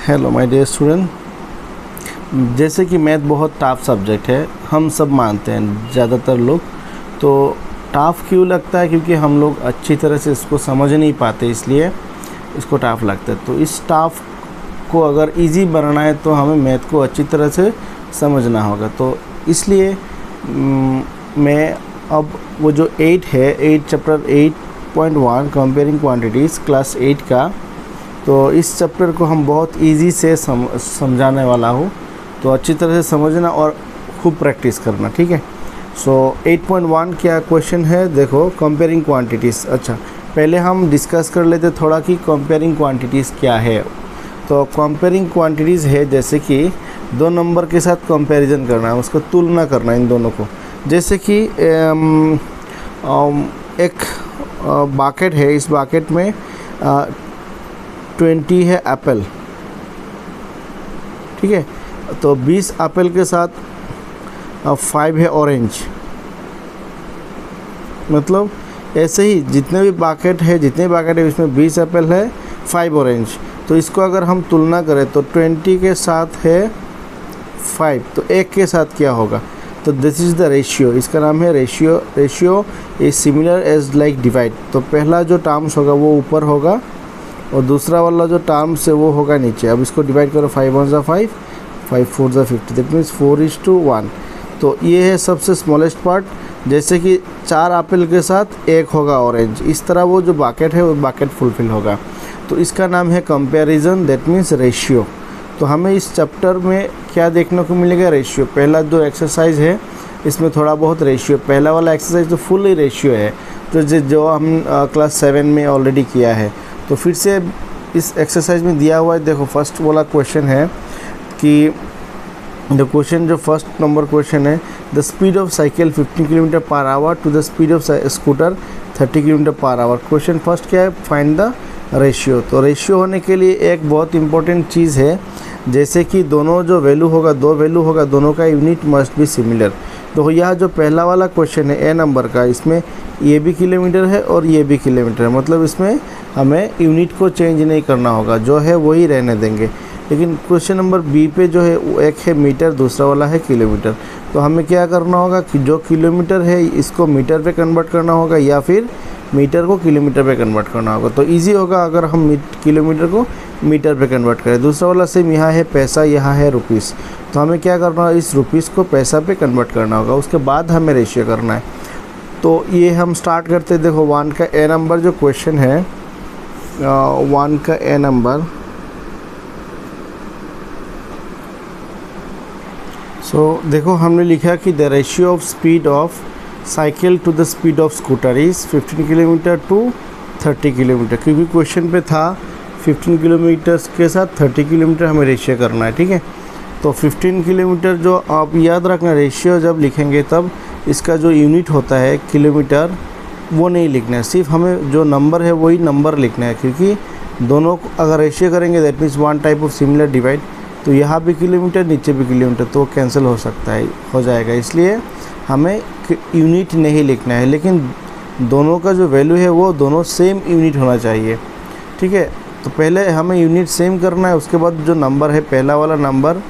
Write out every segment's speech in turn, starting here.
Hello my dear student, जैसे कि math बहुत टफ सब्जेक्ट है, हम सब मानते हैं ज़्यादातर लोग। तो टफ क्यों लगता है? क्योंकि हम लोग अच्छी तरह से इसको समझ नहीं पाते, इसलिए इसको टफ लगता है। तो इस टफ को अगर इजी बनाना है तो हमें मैथ को अच्छी तरह से समझना होगा। तो इसलिए मैं अब वो जो 8 है, 8 चैप्टर 8.1 कंपेयरिंग क्वांटिटीज़ क्लास 8 का, तो इस चैप्टर को हम बहुत इजी से समझाने वाला हूँ। तो अच्छी तरह से समझना और खूब प्रैक्टिस करना, ठीक है। सो 8.1 क्या क्वेश्चन है, देखो कंपेयरिंग क्वांटिटीज़। अच्छा, पहले हम डिस्कस कर लेते थोड़ा कि कंपेयरिंग क्वांटिटीज़ क्या है। तो कंपेयरिंग क्वांटिटीज़ है जैसे कि दो नंबर के साथ कंपैरिजन करना है, उसको तुलना करना इन दोनों को। जैसे कि एक बाकेट है, इस बाकेट में 20 है एप्पल, ठीक है। तो 20 एप्पल के साथ 5 है ऑरेंज। मतलब ऐसे ही जितने भी बाकेट है उसमें 20 एप्पल है, 5 ऑरेंज। तो इसको अगर हम तुलना करें तो 20 के साथ है 5, तो एक के साथ क्या होगा? तो दिस इज़ द रेशियो, इसका नाम है ratio. Ratio is similar as like divide. तो पहला जो टर्म्स होगा वो ऊपर होगा और दूसरा वाला जो टर्म्स है वो होगा नीचे। अब इसको डिवाइड करो, 5 1 ज़ा 5, 5 4 ज़ा 50, दैट मीन्स 4:1। तो ये है सबसे स्मॉलेस्ट पार्ट। जैसे कि 4 एप्पल के साथ एक होगा ऑरेंज, इस तरह वो जो बाकेट है वो बाकेट फुलफिल होगा। तो इसका नाम है कंपैरिजन, दैट मीन्स रेशियो। तो हमें इस चैप्टर में क्या देखने को मिलेगा? रेशियो। पहला जो एक्सरसाइज है इसमें थोड़ा बहुत रेशियो, पहला वाला एक्सरसाइज तो फुल ही रेशियो है, तो जो हम क्लास 7 में ऑलरेडी किया है। तो फिर से इस एक्सरसाइज में दिया हुआ है, देखो फर्स्ट वाला क्वेश्चन है कि द क्वेश्चन जो फर्स्ट नंबर क्वेश्चन है, the speed of cycle 15 kilometre per hour to the speed of scooter 30 kilometre per hour. Question first क्या है? Find the ratio. तो रेशियो होने के लिए एक बहुत इंपॉर्टेंट चीज़ है, जैसे कि दोनों जो वैल्यू होगा, दो वैल्यू होगा, दोनों का यूनिट मस्ट बी सिमिलर। तो यह जो पहला वाला क्वेश्चन है ए नंबर का, इसमें ये भी किलोमीटर है और ये भी किलोमीटर है, मतलब इसमें हमें यूनिट को चेंज नहीं करना होगा, जो है वही रहने देंगे। लेकिन क्वेश्चन नंबर बी पे जो है वो एक है मीटर, दूसरा वाला है किलोमीटर। तो हमें क्या करना होगा कि जो किलोमीटर है इसको मीटर पे कन्वर्ट करना होगा या फिर मीटर को किलोमीटर पे कन्वर्ट करना होगा। तो इजी होगा अगर हम किलोमीटर को मीटर पे कन्वर्ट करें। दूसरा वाला सेम, यहाँ है पैसा, यहाँ है रुपीस। तो हमें क्या करना है? इस रुपीस को पैसा पे कन्वर्ट करना होगा, उसके बाद हमें रेशियो करना है। तो ये हम स्टार्ट करते हैं। देखो 1 का ए नंबर जो क्वेश्चन है, 1 का ए नंबर, देखो हमने लिखा कि the ratio of speed of cycle to the speed of scooter is 15 kilometre to 30 kilometre. क्योंकि क्वेश्चन पे था 15 किलोमीटर के साथ 30 किलोमीटर हमें रेशियो करना है, ठीक है। तो 15 किलोमीटर जो आप याद रखना, रेशियो जब लिखेंगे तब इसका जो यूनिट होता है किलोमीटर वो नहीं लिखना है, सिर्फ हमें जो नंबर है वही नंबर लिखना है। क्योंकि दोनों को अगर रेशियो करेंगे that means one type of similar divide, तो यहाँ भी किलोमीटर नीचे भी किलोमीटर, तो कैंसिल हो सकता है, हो जाएगा। इसलिए हमें यूनिट नहीं लिखना है, लेकिन दोनों का जो वैल्यू है वो दोनों सेम यूनिट होना चाहिए, ठीक है। तो पहले हमें यूनिट सेम करना है, उसके बाद जो नंबर है पहला वाला नंबर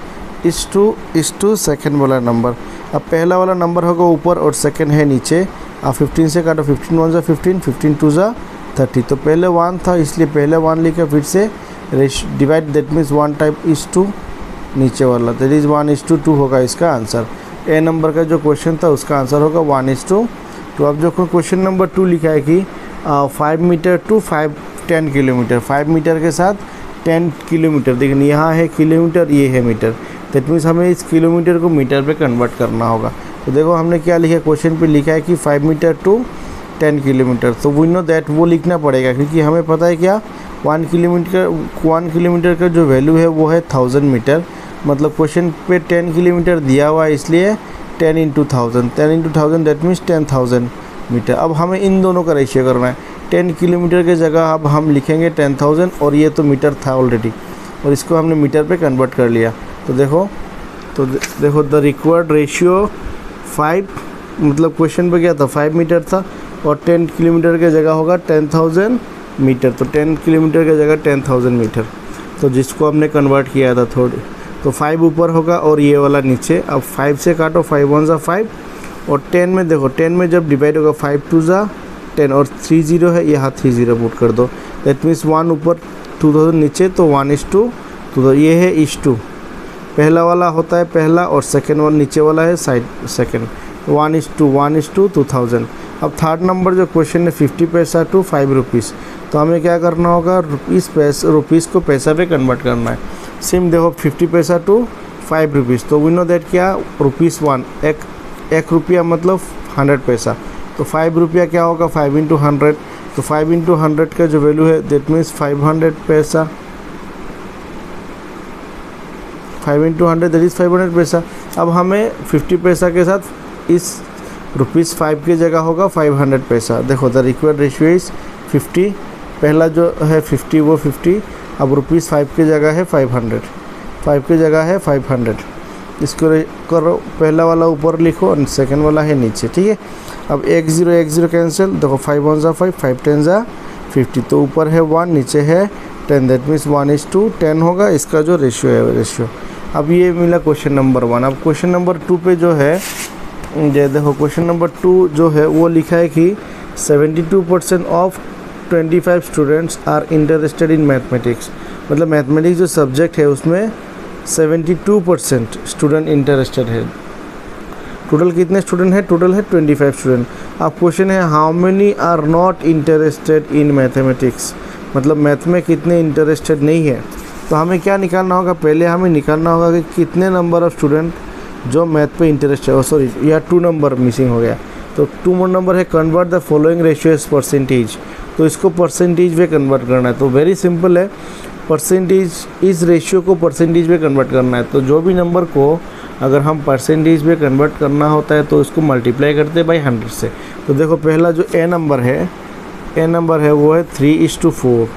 इस टू सेकेंड वाला नंबर। अब पहला वाला नंबर होगा ऊपर और सेकेंड है नीचे। अब 15 से काटो, 15 1 ज़ा 15, 15 2 ज़ा 30। तो पहले 1 था इसलिए पहले 1 लिखा, फिर से डिवाइड, दैट मीन्स 1 टाइप इस टू नीचे वाला, दैट इज़ 1:2 होगा इसका आंसर। ए नंबर का जो क्वेश्चन था उसका आंसर होगा 1:2। अब जो क्वेश्चन नंबर 2 लिखा है कि 5 मीटर टू 10 किलोमीटर, 5 मीटर के साथ 10 किलोमीटर। देखिए यहाँ है किलोमीटर, ये है मीटर, दैट मीन्स हमें इस किलोमीटर को मीटर पे कन्वर्ट करना होगा। तो देखो हमने क्या लिखा है, क्वेश्चन पे लिखा है कि 5 मीटर टू 10 किलोमीटर। तो वी नो दैट वो लिखना पड़ेगा, क्योंकि हमें पता है क्या, 1 किलोमीटर का जो वैल्यू है वो है 1000 मीटर। मतलब क्वेश्चन पे 10 किलोमीटर दिया हुआ है, इसलिए 10 × 1000 दैट मीन्स 10,000 मीटर। अब हमें इन दोनों का रेशियो करना है। 10 किलोमीटर की जगह अब हम लिखेंगे 10,000, और ये तो मीटर था ऑलरेडी, और इसको हमने मीटर पे कन्वर्ट कर लिया। तो देखो द रिक्वायर्ड रेशियो 5, मतलब क्वेश्चन पे क्या था, 5 मीटर था, और 10 किलोमीटर की जगह होगा 10,000 मीटर। तो 10 किलोमीटर की जगह 10,000 मीटर। तो जिसको हमने कन्वर्ट किया था थोड़ी, तो 5 ऊपर होगा और ये वाला नीचे। अब 5 से काटो, 5 1 ज़ा 5 और 10 में देखो, 10 में जब डिवाइड होगा 5 2 ज़ा 10 और 3 0 है, यहाँ 3 0 पुट कर दो। दैट मीन्स 1 ऊपर 2000 नीचे, तो 1:2। ये है /2, पहला वाला होता है पहला और सेकेंड वाला नीचे वाला है साइड सेकेंड, 1:2000। अब थर्ड नंबर जो क्वेश्चन है 50 पैसा टू 5 रुपीज़, तो हमें क्या करना होगा, रुपीज़ को पैसा पे कन्वर्ट करना है। सेम देखो 50 पैसा टू 5 रुपीज़, तो वी नो दैट क्या, ₹1 एक रुपया मतलब 100 पैसा, तो 5 रुपया क्या होगा 5 × 100, तो 5 × 100 का जो वैल्यू है दैट मीन्स 500 पैसा, 5 × 100 दैट इज़ 500 पैसा। अब हमें 50 पैसा के साथ इस ₹5 की जगह होगा 500 पैसा। देखो द रिक्वायर्ड रेशियो इज़ 50, पहला जो है 50 वो 50, अब ₹5 की जगह है 500, 5 की जगह है 500। इसको करो, पहला वाला ऊपर लिखो और सेकंड वाला है नीचे, ठीक है। अब 1 0 कैंसिल, देखो 5 1 ज़ा 5, 5 10 ज़ा 50, तो ऊपर है 1 नीचे है 10, दैट मीन्स 1:10 होगा इसका जो रेशियो है रेशियो। अब ये मिला क्वेश्चन नंबर 1। अब क्वेश्चन नंबर 2 पे जो है, ये देखो क्वेश्चन नंबर 2 जो है वो लिखा है कि 72% of 25 students are interested in mathematics, मतलब मैथमेटिक्स जो सब्जेक्ट है उसमें 72% स्टूडेंट इंटरेस्टेड है। टोटल कितने स्टूडेंट है, टोटल है 25 स्टूडेंट। अब क्वेश्चन है how many are not interested in mathematics, मतलब मैथ में कितने इंटरेस्टेड नहीं है। तो हमें क्या निकालना होगा, पहले हमें निकालना होगा कि कितने नंबर ऑफ़ स्टूडेंट जो मैथ पे इंटरेस्ट है। सॉरी, या 2 नंबर मिसिंग हो गया, तो 2 नंबर है convert the following ratio as percentage, तो इसको परसेंटेज में कन्वर्ट करना है। तो वेरी सिंपल है, परसेंटेज इस रेशियो को परसेंटेज में कन्वर्ट करना है। तो जो भी नंबर को अगर हम परसेंटेज में कन्वर्ट करना होता है तो इसको मल्टीप्लाई करते हैं बाई 100 से। तो देखो पहला जो ए नंबर है वो है 3:4,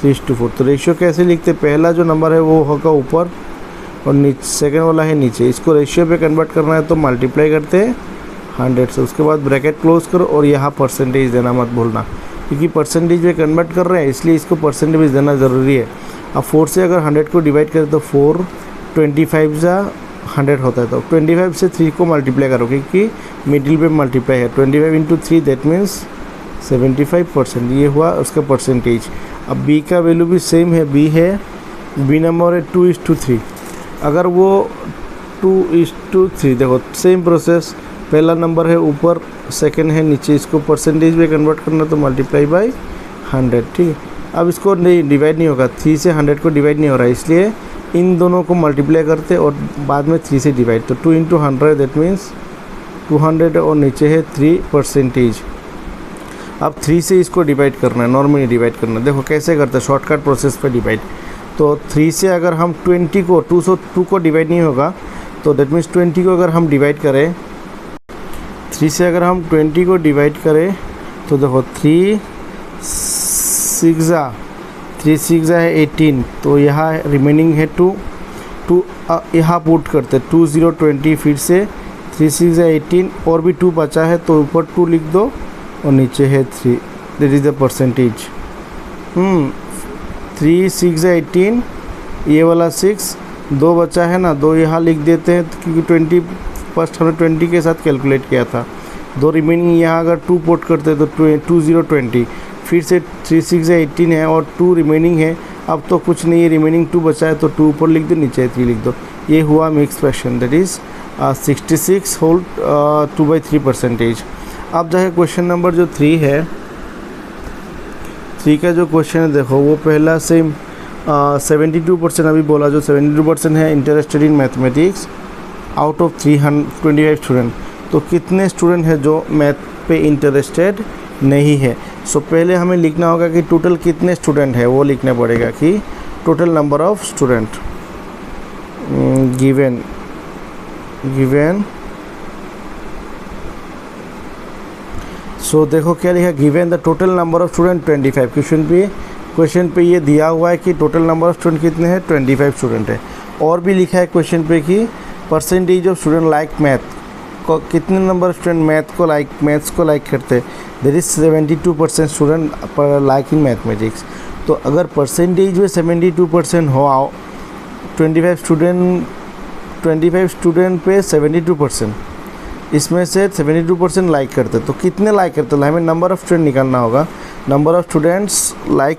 3:4। तो रेशियो कैसे लिखते, पहला जो नंबर है वो होगा ऊपर और नीचे सेकेंड वाला है नीचे। इसको रेशियो पे कन्वर्ट करना है तो मल्टीप्लाई करते हैं 100 से, उसके बाद ब्रैकेट क्लोज करो और यहाँ परसेंटेज देना मत भूलना, क्योंकि परसेंटेज में कन्वर्ट कर रहे हैं इसलिए इसको परसेंटेज देना ज़रूरी है। अब 4 से अगर 100 को डिवाइड करें तो 4 25 ज़ा 100 होता है, तो 25 से 3 को मल्टीप्लाई करो क्योंकि मिडिल पे मल्टीप्लाई है। 25 × 3 दैट मीन्स 75%, ये हुआ उसका परसेंटेज। अब बी का वैल्यू भी सेम है, बी नंबर है 2:3। अगर वो 2:3, देखो सेम प्रोसेस, पहला नंबर है ऊपर सेकंड है नीचे, इसको परसेंटेज में कन्वर्ट करना तो मल्टीप्लाई बाई 100, ठीक है। अब इसको नहीं डिवाइड नहीं होगा, 3 से 100 को डिवाइड नहीं हो रहा है, इसलिए इन दोनों को मल्टीप्लाई करते और बाद में 3 से डिवाइड, तो 2 × 100 दैट मीन्स 200 और नीचे है 3%। अब 3 से इसको डिवाइड करना है, नॉर्मली डिवाइड करना है। देखो कैसे करते हैं, शॉर्टकट प्रोसेस पे डिवाइड। तो 3 से अगर हम 20 को 2 को डिवाइड नहीं होगा, तो दैट मीन्स 20 को अगर हम डिवाइड करें, 3 से अगर हम 20 को डिवाइड करें तो देखो 3 6 है 18, तो यहाँ रिमेनिंग है 2 यहाँ पुट करते 2 0 20, फिर से 3 6 है 18 और भी 2 बचा है तो ऊपर 2 लिख दो और नीचे है 3, दैट इज़ द परसेंटेज। 3 6 है 18, ये वाला 6, 2 बचा है ना, 2 यहाँ लिख देते हैं क्योंकि 20 फर्स्ट हमने 20 के साथ कैलकुलेट किया था। 2 रिमेनिंग यहाँ अगर 2 पुट करते तो 2 0 20, फिर से 3 6 है 18 है और 2 रिमेनिंग है। अब तो कुछ नहीं है, रिमेनिंग 2 बचा है तो 2 ऊपर लिख दो, नीचे 3 लिख दो। ये हुआ mix fraction, that is 66 whole 2/3%। अब जाके क्वेश्चन नंबर जो 3 है, 3 का जो क्वेश्चन है देखो वो पहला सेम 72% अभी बोला, जो 72% है interested in mathematics out of 325 student. तो कितने स्टूडेंट हैं जो मैथ पे इंटरेस्टेड नहीं है। सो पहले हमें लिखना होगा कि टोटल कितने स्टूडेंट है, वो लिखना पड़ेगा कि total number of student given so देखो क्या लिखा, given the total number of student 25। Question पे ये दिया हुआ है कि टोटल नंबर ऑफ स्टूडेंट कितने हैं, 25 स्टूडेंट है। और भी लिखा है क्वेश्चन पे कि percentage of student like math, कितने नंबर ऑफ स्टूडेंट मैथ्स को लाइक करते हैं, there is 72% student like in mathematics. तो अगर परसेंटेज में 72% हो, 25 स्टूडेंट पे 72%, इसमें से 72% लाइक करते, तो कितने लाइक करते, तो हमें नंबर ऑफ़ स्टूडेंट निकालना होगा, number of students like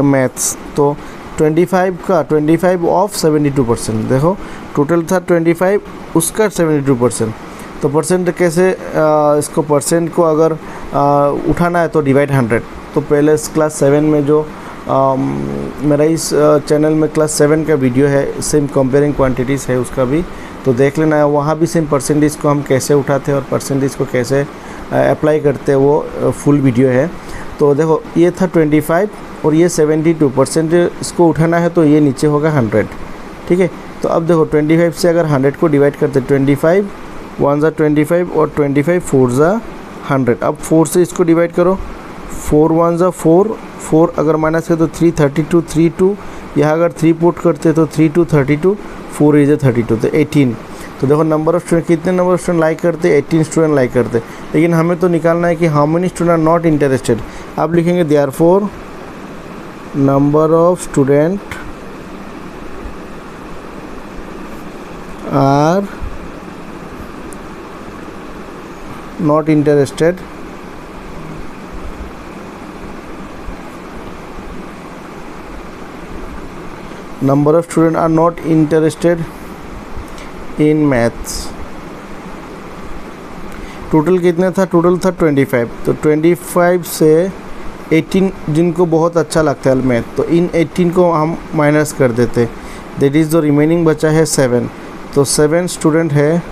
maths. तो 25 ऑफ 72%, देखो टोटल था 25, उसका 72%। तो परसेंट कैसे, इसको परसेंट को अगर उठाना है तो डिवाइड 100। तो पहले क्लास 7 में जो मेरा इस चैनल में क्लास 7 का वीडियो है, सेम कंपेयरिंग क्वांटिटीज़ है, उसका भी तो देख लेना है। वहाँ भी सेम परसेंटेज को हम कैसे उठाते हैं और परसेंटेज को कैसे अप्लाई करते हैं, वो फुल वीडियो है। तो देखो ये था 25 और ये 72%, इसको उठाना है तो ये नीचे होगा 100, ठीक है। तो अब देखो 25 से अगर 100 को डिवाइड करते, 25 1 ज़ा 25 और 25 4 ज़ा 100। अब 4 से इसको डिवाइड करो, 4 1 ज़ा 4, 4 अगर माइनस करें तो 3 32, 3 2, यहाँ अगर 3 पुट करते तो 3 2 32, 4 इज 32, तो 18। तो देखो नंबर ऑफ़ स्टूडेंट, कितने नंबर ऑफ़ स्टूडेंट लाइक करते, 18 स्टूडेंट लाइक करते। लेकिन हमें तो निकालना है कि how many student are not interested. आप लिखेंगे therefore number of student are not interested number of students are not interested in maths। Total कितने था, टोटल था 25। तो 25 से 18 जिनको बहुत अच्छा लगता है मैथ, तो इन 18 को हम माइनस कर देते, दैट इज़ जो रिमेनिंग बचा है 7। तो 7 स्टूडेंट है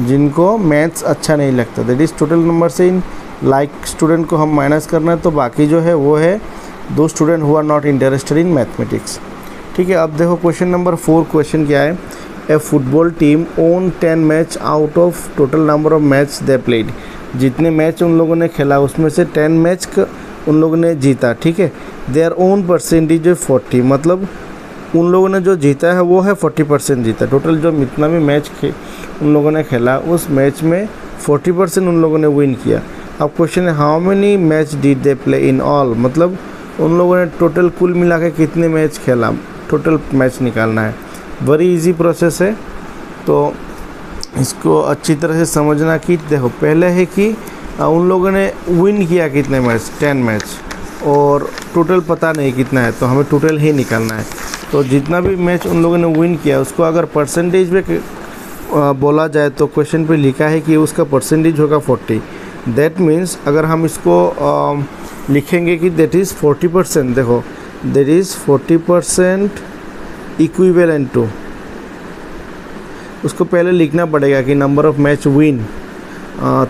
जिनको मैथ्स अच्छा नहीं लगता, दैट इज़ टोटल नंबर से इन लाइक स्टूडेंट को हम माइनस करना है। तो बाकी जो है वो है दो student who are not interested in mathematics, ठीक है। अब देखो क्वेश्चन नंबर 4, क्वेश्चन क्या है, a football team won 10 match out of total number of match they played. जितने मैच उन लोगों ने खेला उसमें से 10 मैच उन लोगों ने जीता, ठीक है। देयर ओन परसेंटेज है 40, मतलब उन लोगों ने जो जीता है वो है 40% जीता। टोटल जो जितना भी मैच उन लोगों ने खेला उस मैच में 40% उन लोगों ने विन किया। अब क्वेश्चन है how many match did they play in all, मतलब उन लोगों ने टोटल कुल मिला के कितने मैच खेला, टोटल मैच निकालना है। वेरी इजी प्रोसेस है, तो इसको अच्छी तरह से समझना कि देखो पहले है कि उन लोगों ने विन किया कितने मैच, 10 मैच, और टोटल पता नहीं कितना है, तो हमें टोटल ही निकालना है। तो जितना भी मैच उन लोगों ने विन किया उसको अगर परसेंटेज में बोला जाए तो क्वेश्चन पे लिखा है कि उसका परसेंटेज होगा 40। दैट मीन्स अगर हम इसको लिखेंगे कि दैट इज़ 40%, देखो दैट इज़ 40% इक्विवेलेंट टू, उसको पहले लिखना पड़ेगा कि नंबर ऑफ़ मैच विन,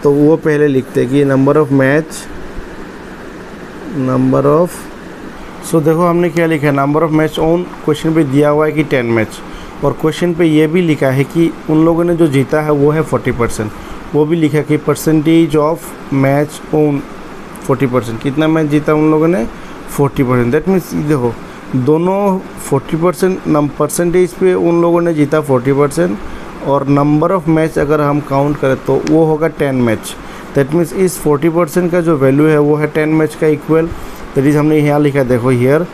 तो वो पहले लिखते हैं कि number of match, number of, so देखो हमने क्या लिखा है, number of match on, question पे दिया हुआ है कि 10 मैच, और क्वेश्चन पे ये भी लिखा है कि उन लोगों ने जो जीता है वो है 40%, वो भी लिखा कि परसेंटेज ऑफ मैच ऑन 40%, कितना मैच जीता उन लोगों ने 40%। दैट मीन्स देखो दोनों 40% परसेंटेज पे उन लोगों ने जीता 40%, और नंबर ऑफ़ मैच अगर हम काउंट करें तो वो होगा 10 मैच। दैट मीन्स इस 40% का जो वैल्यू है वो है 10 मैच का इक्वल। दैट इज़ हमने यहाँ लिखा, देखो हियर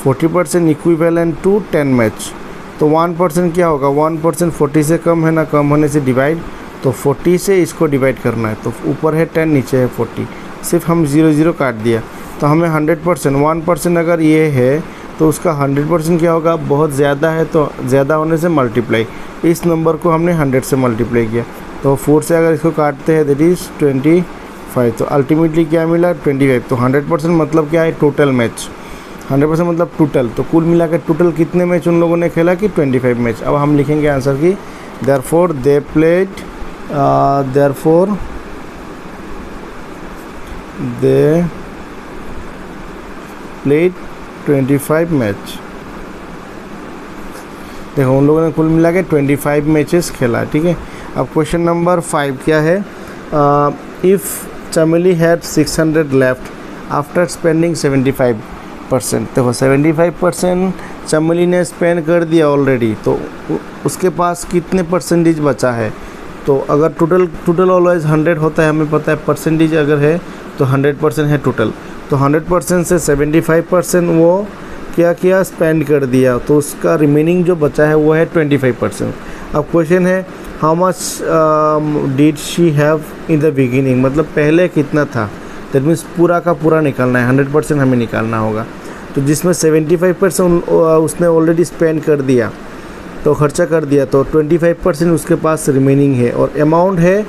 40% इक्विवेलेंट टू 10 मैच। तो 1% क्या होगा, 1% 40 से कम है ना, कम होने से डिवाइड, तो 40 से इसको डिवाइड करना है, तो ऊपर है 10 नीचे है 40, सिर्फ हम 0 0 काट दिया। तो हमें 100%, 1% अगर ये है तो उसका 100% क्या होगा, बहुत ज़्यादा है तो ज़्यादा होने से मल्टीप्लाई, इस नंबर को हमने 100 से मल्टीप्लाई किया। तो 4 से अगर इसको काटते हैं दैट इज़ 25, तो अल्टीमेटली क्या मिला 25। तो 100% मतलब क्या है, टोटल मैच, 100% मतलब टोटल, तो कुल मिला के टोटल कितने मैच उन लोगों ने खेला कि 25 मैच। अब हम लिखेंगे आंसर की therefore they played, therefore they played 25 match. देखो उन लोगों ने कुल मिला के 25 मैचेस खेला, ठीक है। अब क्वेश्चन नंबर 5 क्या है, इफ़ चमेली हैड 600 लेफ्ट आफ्टर स्पेंडिंग 75%। देखो 75% चमेली ने स्पेंड कर दिया ऑलरेडी, तो उसके पास कितने परसेंटेज बचा है। तो अगर टोटल ऑलवेज 100 होता है, हमें पता है परसेंटेज अगर है तो 100% है टोटल। तो 100% से 75% वो क्या किया, स्पेंड कर दिया, तो उसका रिमेनिंग जो बचा है वो है 25%। अब क्वेश्चन है how much did she have in the beginning, मतलब पहले कितना था, दैट मीन्स पूरा का पूरा निकालना है, 100% हमें निकालना होगा। तो जिसमें 75% उसने ऑलरेडी स्पेंड कर दिया, तो खर्चा कर दिया, तो 25% उसके पास रिमेनिंग है और अमाउंट है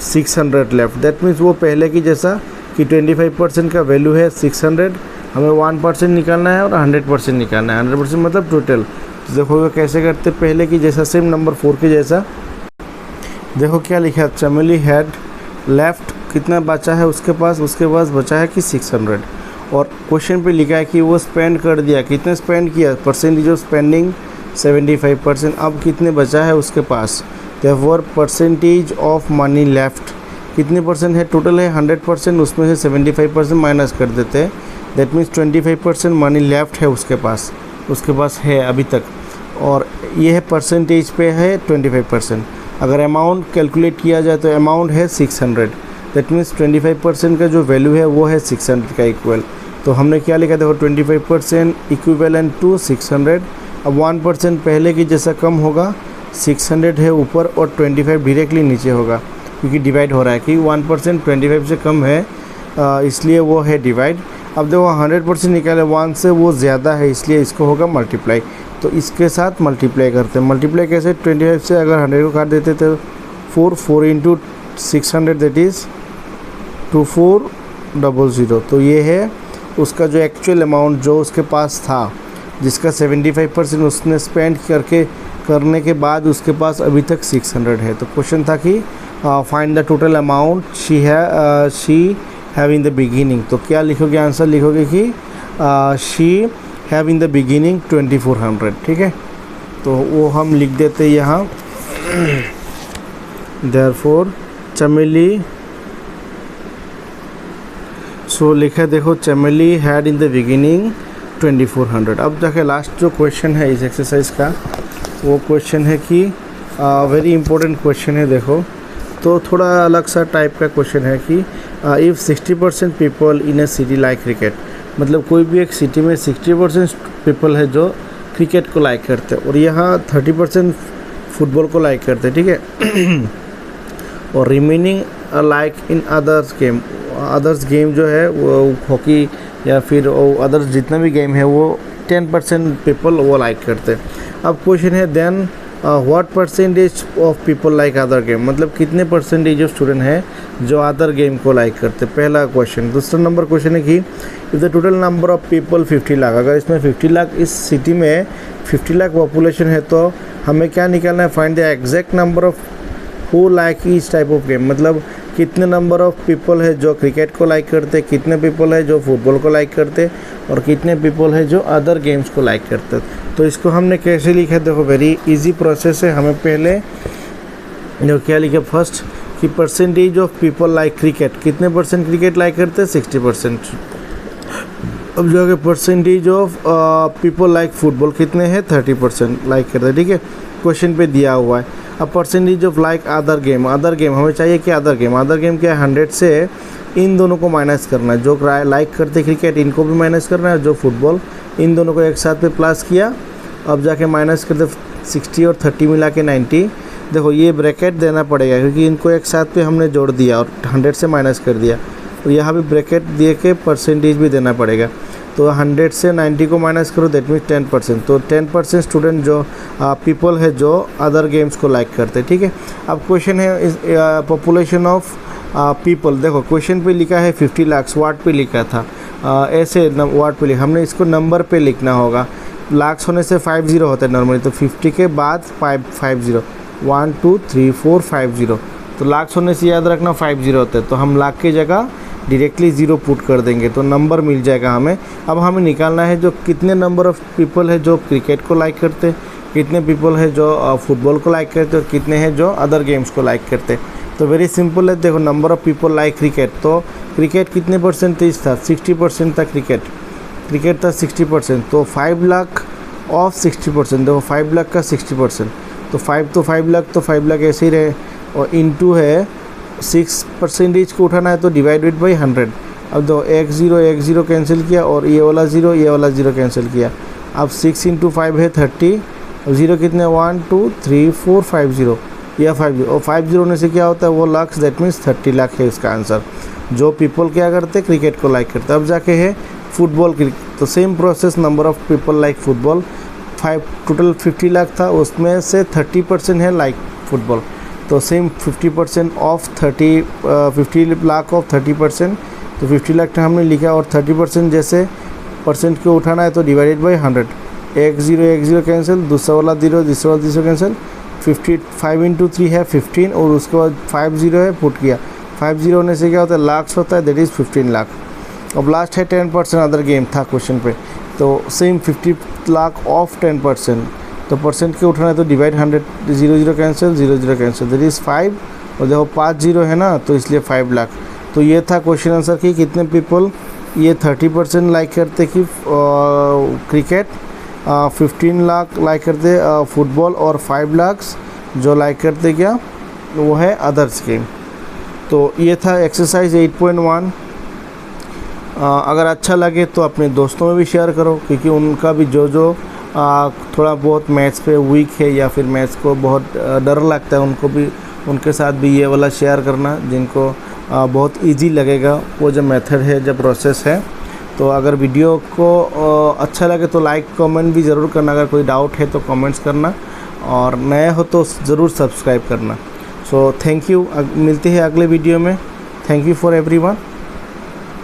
600 लेफ्ट। दैट मीन्स वो पहले की जैसा कि 25% का वैल्यू है 600, हमें 1% निकालना है और 100% निकालना है। 100% मतलब टोटल। तो देखो कैसे करते, पहले की जैसा सेम नंबर 4 के जैसा। देखो क्या लिखा, चमेली हैड लेफ्ट, कितना बचा है उसके पास बचा है कि 600, और क्वेश्चन पे लिखा है कि वो स्पेंड कर दिया, कितने स्पेंड किया, परसेंटेज ऑफ स्पेंडिंग 75%। अब कितने बचा है उसके पास, therefore percentage of money left, कितने परसेंट है, टोटल है 100%, उसमें से 75% माइनस कर देते हैं, दैट मीन्स 25% मनी लेफ्ट है उसके पास है अभी तक, और ये है परसेंटेज पे है 25%। अगर अमाउंट कैलकुलेट किया जाए तो अमाउंट है 600, दैट मीन्स 25% का जो वैल्यू है वो है 600 का इक्वल। तो हमने क्या लिखा, देखो 25% इक्विवेलेंट टू 600। अब 1% पहले की जैसा कम होगा, 600 है ऊपर और 25 डायरेक्टली नीचे होगा, क्योंकि डिवाइड हो रहा है कि 1% 25 से कम है, इसलिए वो है डिवाइड। अब देखो 100% निकाले, 1 से वो ज़्यादा है, इसलिए इसको होगा मल्टीप्लाई। तो इसके साथ मल्टीप्लाई करते हैं। मल्टीप्लाई कैसे, 25 से अगर 100 को काट देते तो 4 इंटू 600 दैट इज़ 2400। तो ये है उसका जो एक्चुअल अमाउंट जो उसके पास था, जिसका 75% उसने स्पेंड करने के बाद उसके पास अभी तक 600 है। तो क्वेश्चन था कि find the total amount she have in the beginning. तो क्या लिखोगे, आंसर लिखोगे कि she have in the beginning 2400। ठीक है, तो वो हम लिख देते यहाँ, देयरफॉर चमेली, सो लिखा देखो चमेली हैड इन द बिगिनिंग 2400। अब जाके लास्ट जो क्वेश्चन है इस एक्सरसाइज का, वो क्वेश्चन है कि वेरी इंपॉर्टेंट क्वेश्चन है। देखो तो थोड़ा अलग सा टाइप का क्वेश्चन है कि if 60% people in a city like cricket, मतलब कोई भी एक सिटी में 60% पीपल है जो क्रिकेट को लाइक करते हैं, और यहाँ 30% फुटबॉल को लाइक करते हैं। ठीक है, और remaining like in others game जो है वो हॉकी या फिर अदर्स जितना भी गेम है वो 10% पीपल वो लाइक करते हैं। अब क्वेश्चन है then what percentage of people like other game, मतलब कितने परसेंटेज ऑफ स्टूडेंट हैं जो अदर गेम को लाइक करते हैं, पहला क्वेश्चन। दूसरा नंबर क्वेश्चन है कि if the total number of people 50 lakh, अगर इसमें 50 लाख, इस सिटी में 50 लाख पॉपुलेशन है, तो हमें क्या निकालना है, find the exact number of who like each type of game, मतलब कितने नंबर ऑफ पीपल है जो क्रिकेट को लाइक करते, कितने पीपल है जो फुटबॉल को लाइक करते, और कितने पीपल है जो अदर गेम्स को लाइक करते। तो इसको हमने कैसे लिखा, देखो वेरी इजी प्रोसेस है। हमें पहले जो क्या लिखा, फर्स्ट कि percentage of people like cricket, कितने परसेंट क्रिकेट लाइक करते हैं, 60%। अब जो है percentage of people like football कितने हैं, 30% लाइक करते हैं। ठीक है, क्वेश्चन पे दिया हुआ है। अब percentage of like other game हमें चाहिए कि अदर गेम क्या है, 100 से इन दोनों को माइनस करना है, जो लाइक करते क्रिकेट इनको भी माइनस करना है, जो फुटबॉल, इन दोनों को एक साथ पे प्लस किया, अब जाके माइनस करते 60 और 30 मिला के 90। देखो ये ब्रैकेट देना पड़ेगा क्योंकि इनको एक साथ पे हमने जोड़ दिया और 100 से माइनस कर दिया, तो यहाँ भी ब्रैकेट दिए के परसेंटेज भी देना पड़ेगा। तो 100 से 90 को माइनस करो, दैट मीन्स 10%। तो 10% स्टूडेंट जो पीपल है जो अदर गेम्स को लाइक करते हैं। ठीक है, अब क्वेश्चन है पॉपुलेशन ऑफ पीपल। देखो क्वेश्चन पे लिखा है 50 लाख, वाट पे लिखा था, ऐसे वाट पे लिखा, हमने इसको नंबर पे लिखना होगा। लाख्स होने से 50 होता है नॉर्मली, तो 50 के बाद 50, 1 2 3 4 50। तो लाख्स होने से याद रखना 50 होता है, तो हम लाख की जगह डायरेक्टली 0 पुट कर देंगे तो नंबर मिल जाएगा हमें। अब हमें निकालना है जो कितने नंबर ऑफ़ पीपल है जो क्रिकेट को लाइक करते, कितने पीपल है जो फुटबॉल को लाइक करते और कितने हैं जो अदर गेम्स को लाइक करते। तो वेरी सिंपल है, देखो number of people like cricket, तो क्रिकेट कितने परसेंटेज था, 60% था क्रिकेट था 60%, तो 5 लाख ऑफ 60%, देखो 5 लाख का 60%, तो 5 लाख ऐसे ही रहे, और इनटू है 6% को उठाना है तो डिवाइडेड बाई 100, अब दो एक ज़ीरो कैंसिल किया और ये वाला ज़ीरो कैंसिल किया। अब 6 × 5 है 30। अब ज़ीरो कितने 1 2 3 4 5 ज़ीरो, या 5 ज़ीरो, और 5 ज़ीरो होने से क्या होता है वो लाख, दैट मीन्स 30 लाख है इसका आंसर। जो पीपल क्या करते क्रिकेट को लाइक करते। अब जाके है फुटबॉल क्रिकेट, तो same process, number of people like football 5, total 50 lakh था, उसमें से 30% है लाइक फुटबॉल। तो सेम 50% ऑफ 50 लाख ऑफ 30%, तो 50 लाख हमने लिखा, और 30% जैसे परसेंट को उठाना है तो डिवाइडेड बाई 100। एक ज़ीरो कैंसिल, दूसरा वाला ज़ीरो कैंसिल, 55 × 3 है 15, और उसके बाद 5 ज़ीरो है पुट किया। 5 ज़ीरो होने से क्या होता है लाख्स होता है, दैट इज़ 15 लाख। अब लास्ट है 10% अदर गेम था क्वेश्चन पे, तो सेम 50 लाख ऑफ 10%, तो परसेंट के उठाना है तो divide 100, zero cancel, zero cancel, that is 5, और देखो 5 ज़ीरो है ना, तो इसलिए 5 लाख। तो ये था क्वेश्चन आंसर कि कितने पीपल ये 30% लाइक करते कि क्रिकेट, 15 लाख लाइक करते फुटबॉल, और 5 लाख जो लाइक करते क्या वो है अदर्स गेम। तो ये था एक्सरसाइज 8.1। अगर अच्छा लगे तो अपने दोस्तों में भी शेयर करो, क्योंकि उनका भी जो थोड़ा बहुत मैथ्स पे वीक है या फिर मैथ्स को बहुत डर लगता है, उनको भी, उनके साथ भी ये वाला शेयर करना, जिनको बहुत इजी लगेगा वो जो मेथड है, जो प्रोसेस है। तो अगर वीडियो को अच्छा लगे तो लाइक कमेंट भी ज़रूर करना, अगर कोई डाउट है तो कमेंट्स करना, और नए हो तो ज़रूर सब्सक्राइब करना। सो थैंक यू, मिलते हैं अगले वीडियो में। Thank you for everyone.